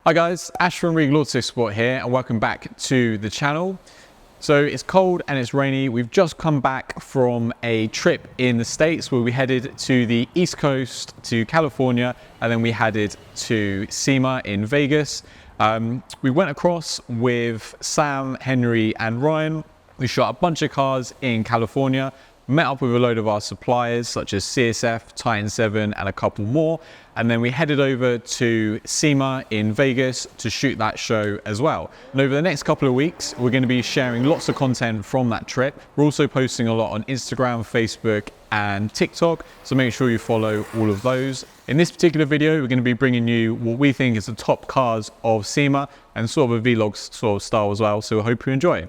Hi guys, Ash from Regal Autosport here and welcome back to the channel. So it's cold and it's rainy. We've just come back from a trip in the States where we headed to the East Coast to California and then we headed to Sema in Vegas. We went across with Sam, Henry and Ryan. We shot a bunch of cars in California, met up with a load of our suppliers such as CSF, Titan 7 and a couple more. And then we headed over to Sema in Vegas to shoot that show as well. And over the next couple of weeks, we're going to be sharing lots of content from that trip. We're also posting a lot on Instagram, Facebook and TikTok, so make sure you follow all of those. In this particular video, we're going to be bringing you what we think is the top cars of Sema and sort of a vlog sort of style as well, so I hope you enjoy.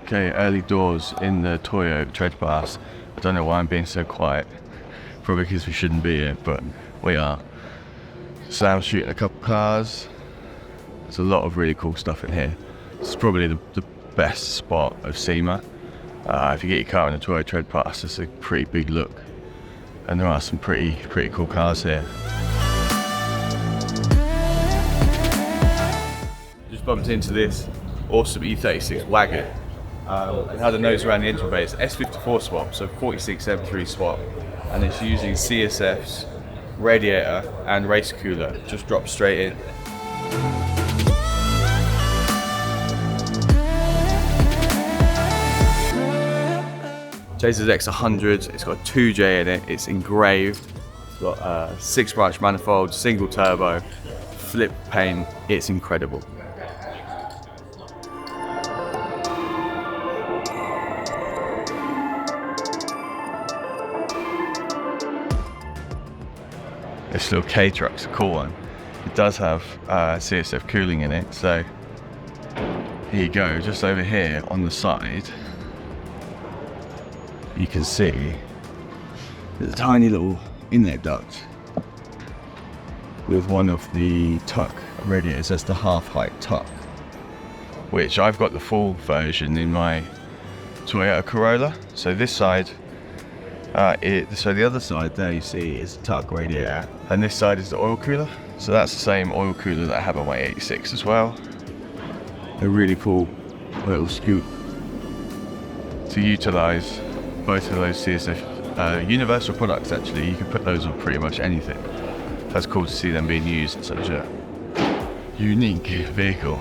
Okay, early doors in the Toyo Tread Pass. I don't know why I'm being so quiet. Probably because we shouldn't be here, but we are. Sam's shooting a couple cars. There's a lot of really cool stuff in here. It's probably the best spot of Sema. If you get your car in the Toyo Tread Pass, it's a pretty big look. And there are some pretty cool cars here. Just bumped into this awesome E36 wagon. It had a nose around the engine bay. It's S54 swap, so 46 M3 swap, and it's using CSF's radiator and race cooler. Just dropped straight in. Chase's X100. It's got a 2J in it. It's engraved. It's got a 6-branch manifold, single turbo, flip paint. It's incredible. This little K truck's a cool one. It does have CSF cooling in it, so here you go. Just over here on the side, you can see there's a tiny little inlet duct with one of the tuck radiators. That's the half-height tuck, which I've got the full version in my Toyota Corolla. So this side. So the other side there you see is the tuck radiator, and this side is the oil cooler. So that's the same oil cooler that I have on my 86 as well. A really cool little scoop to utilise both of those CSF universal products. Actually, you can put those on pretty much anything. That's cool to see them being used in such a unique vehicle.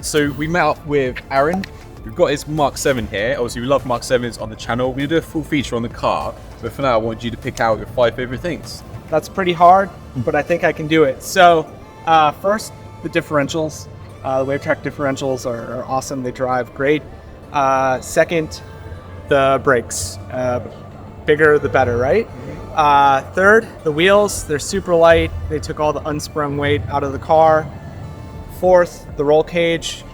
So we met up with Aaron. We've got his Mark 7 here. Obviously we love Mark 7s on the channel. We'll do a full feature on the car, but for now I want you to pick out your 5 favorite things. That's pretty hard, but I think I can do it. So first, the differentials. The WaveTrack differentials are awesome. They drive great. Second, the brakes. Bigger the better, right? Third, the wheels. They're super light. They took all the unsprung weight out of the car. Fourth, the roll cage.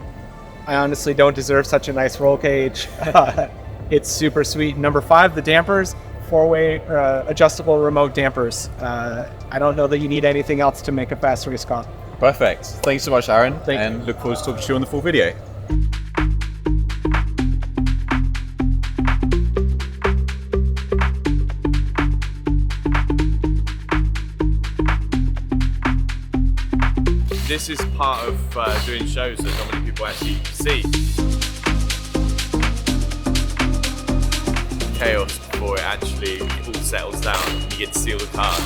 I honestly don't deserve such a nice roll cage. It's super sweet. Number 5, the dampers. 4-way adjustable remote dampers. I don't know that you need anything else to make a fast race car. Perfect. Thanks so much, Aaron. And look forward to talking to you on the full video. This is part of doing shows that not many people actually see. actually it all settles down and you get to see all the cars.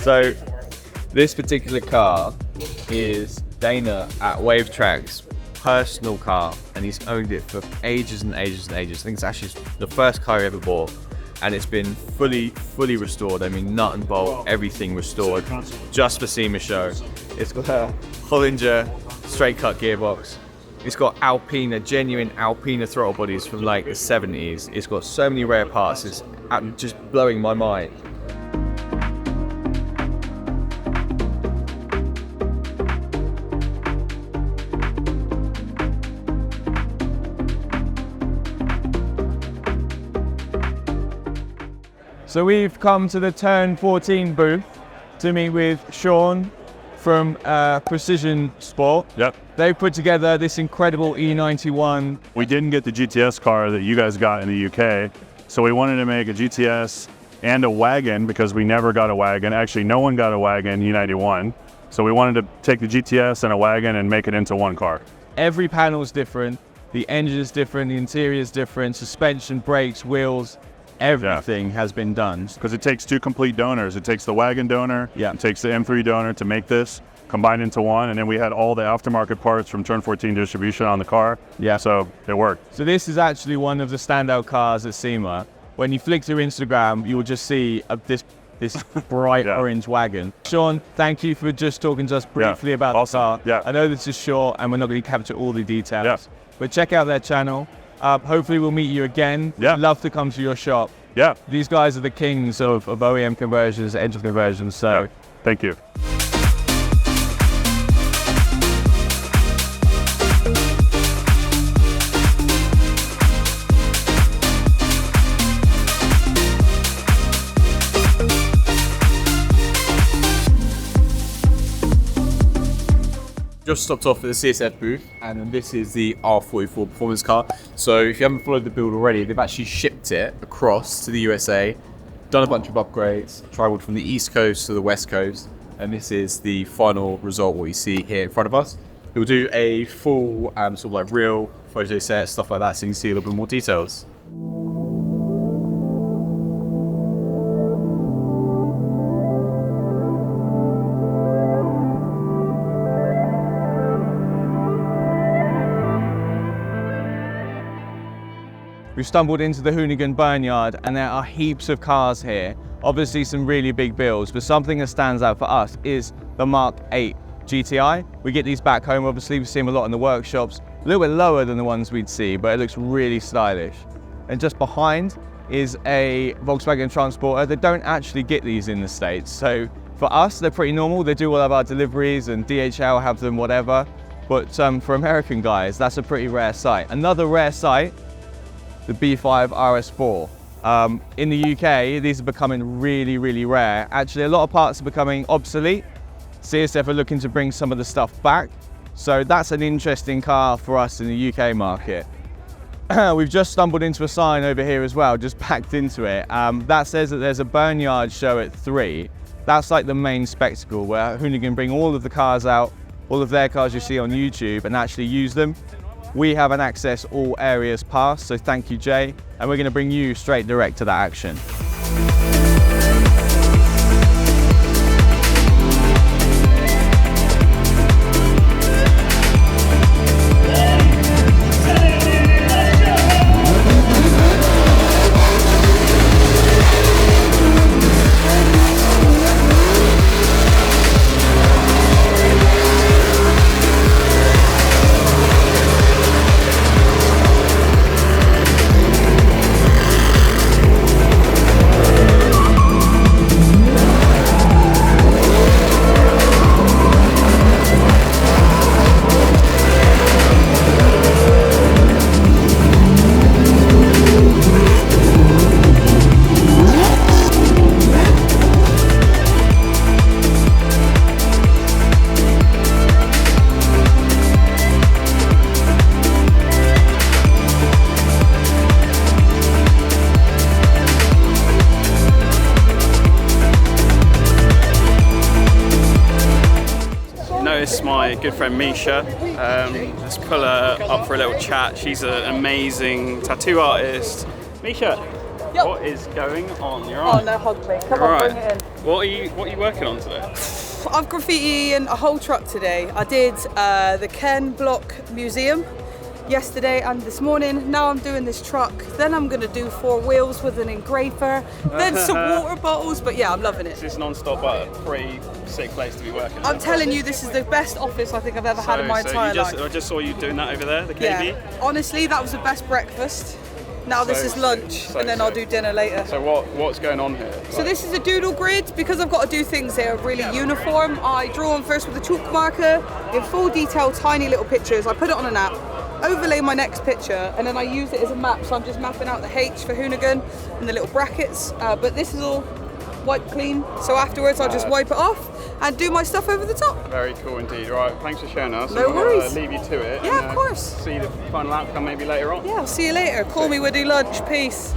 So this particular car is Dana at Wave Track's personal car, and he's owned it for ages and ages and ages. I think it's actually the first car he ever bought, and it's been fully restored. I mean, nut and bolt, everything restored, just for Sema show. It's got a Hollinger straight cut gearbox. It's got Alpina, genuine Alpina throttle bodies from like the 70s. It's got so many rare parts, it's just blowing my mind. So we've come to the Turn 14 booth to meet with Sean from Precision Sport. Yep. They've put together this incredible E91. We didn't get the GTS car that you guys got in the UK, so we wanted to make a GTS and a wagon because we never got a wagon. Actually, no one got a wagon E91. So we wanted to take the GTS and a wagon and make it into one car. Every panel is different, the engine is different, the interior is different, suspension, brakes, wheels, everything has been done. Because it takes two complete donors. It takes the wagon donor, it takes the M3 donor to make this, combined into one, and then we had all the aftermarket parts from Turn 14 distribution on the car. Yeah. So it worked. So this is actually one of the standout cars at Sema. When you flick through Instagram, you will just see this bright orange wagon. Sean, thank you for just talking to us briefly about the car. Yeah. I know this is short and we're not going to capture all the details, but check out their channel. Hopefully we'll meet you again. Yeah. Love to come to your shop. Yeah. These guys are the kings of OEM conversions, engine conversions, so. Thank you. Just stopped off at the CSF booth, and then this is the R44 performance car. So if you haven't followed the build already, they've actually shipped it across to the USA, done a bunch of upgrades, traveled from the East Coast to the West Coast, and this is the final result, what you see here in front of us. We'll do a full sort of like real photo set, stuff like that, so you can see a little bit more details. We've stumbled into the Hoonigan Barnyard and there are heaps of cars here. Obviously some really big builds, but something that stands out for us is the Mark 8 GTI. We get these back home, obviously we see them a lot in the workshops. A little bit lower than the ones we'd see, but it looks really stylish. And just behind is a Volkswagen Transporter. They don't actually get these in the States. So for us, they're pretty normal. They do all of our deliveries and DHL have them, whatever. But for American guys, that's a pretty rare sight. Another rare sight, the B5 RS4. In the UK, these are becoming really, really rare. Actually, a lot of parts are becoming obsolete. CSF are looking to bring some of the stuff back. So that's an interesting car for us in the UK market. We've just stumbled into a sign over here as well, just backed into it. That says that there's a Barnyard show at 3. That's like the main spectacle where Hoonigan bring all of the cars out, all of their cars you see on YouTube, and actually use them. We have an access all areas pass, so thank you, Jay. And we're going to bring you straight direct to that action. This is my good friend Misha. Let's pull her up for a little chat. She's an amazing tattoo artist. Misha, what is going on? You're on. Oh no, hug me. Come on, bring it in. What are you working on today? I've graffitiing a whole truck today. I did the Ken Block Museum yesterday and this morning. Now I'm doing this truck. Then I'm gonna do 4 wheels with an engraver. Then some water bottles. But yeah, I'm loving it. This is non-stop, but a pretty sick place to be working. I'm telling you, this is the best office I think I've ever had in my entire life. I just saw you doing that over there, the KB. Yeah, honestly, that was the best breakfast. Now this is lunch, and then I'll do dinner later. So what's going on here? So this is a doodle grid. Because I've got to do things that are really uniform, I draw on first with a chalk marker, in full detail, tiny little pictures. I put it on an app, overlay my next picture, and then I use it as a map. So I'm just mapping out the H for Hoonigan and the little brackets. But this is all wiped clean. So afterwards I'll just wipe it off and do my stuff over the top. Very cool indeed. Right, thanks for showing us. No worries. Leave you to it. Yeah, and, of course. See the final outcome maybe later on. Yeah, I'll see you later. Call me, we'll do lunch. Peace.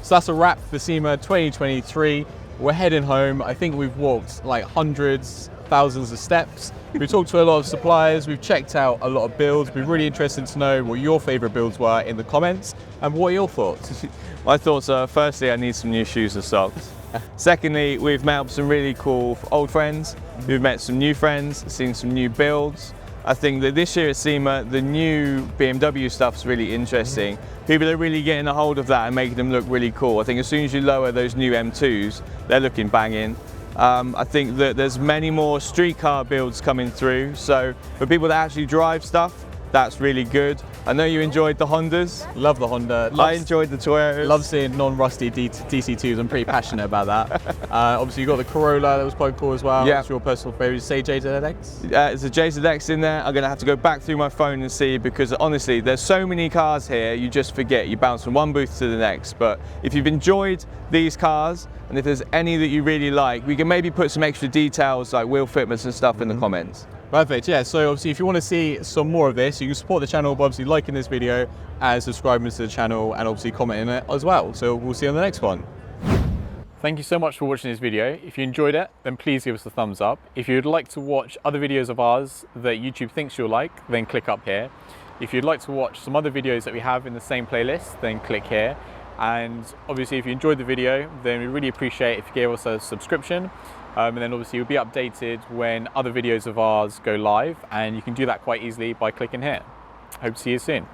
So that's a wrap for SEMA 2023. We're heading home. I think we've walked like hundreds, thousands of steps. We've talked to a lot of suppliers. We've checked out a lot of builds. We'd be really interested to know what your favorite builds were in the comments and what are your thoughts? My thoughts are, firstly, I need some new shoes and socks. Secondly, we've met up some really cool old friends. We've met some new friends, seen some new builds. I think that this year at SEMA, the new BMW stuff's really interesting. People are really getting a hold of that and making them look really cool. I think as soon as you lower those new M2s, they're looking banging. I think that there's many more street car builds coming through. So for people that actually drive stuff, that's really good. I know you enjoyed the Hondas. Love the Honda. I enjoyed the Toyotas. Love seeing non-rusty DC2s. I'm pretty passionate about that. Obviously, you got the Corolla. That was quite cool as well. Yeah. What's your personal favorite? Say JZX? There's a JZX in there. I'm going to have to go back through my phone and see, because honestly, there's so many cars here, you just forget. You bounce from one booth to the next. But if you've enjoyed these cars, and if there's any that you really like, we can maybe put some extra details like wheel fitments and stuff in the comments. Perfect, yeah. So obviously if you want to see some more of this, you can support the channel by obviously liking this video and subscribing to the channel and obviously commenting it as well. So we'll see you on the next one. Thank you so much for watching this video. If you enjoyed it, then please give us a thumbs up. If you'd like to watch other videos of ours that YouTube thinks you'll like, then click up here. If you'd like to watch some other videos that we have in the same playlist, then click here. And obviously if you enjoyed the video, then we really appreciate if you gave us a subscription. And then obviously you'll be updated when other videos of ours go live, and you can do that quite easily by clicking here. Hope to see you soon.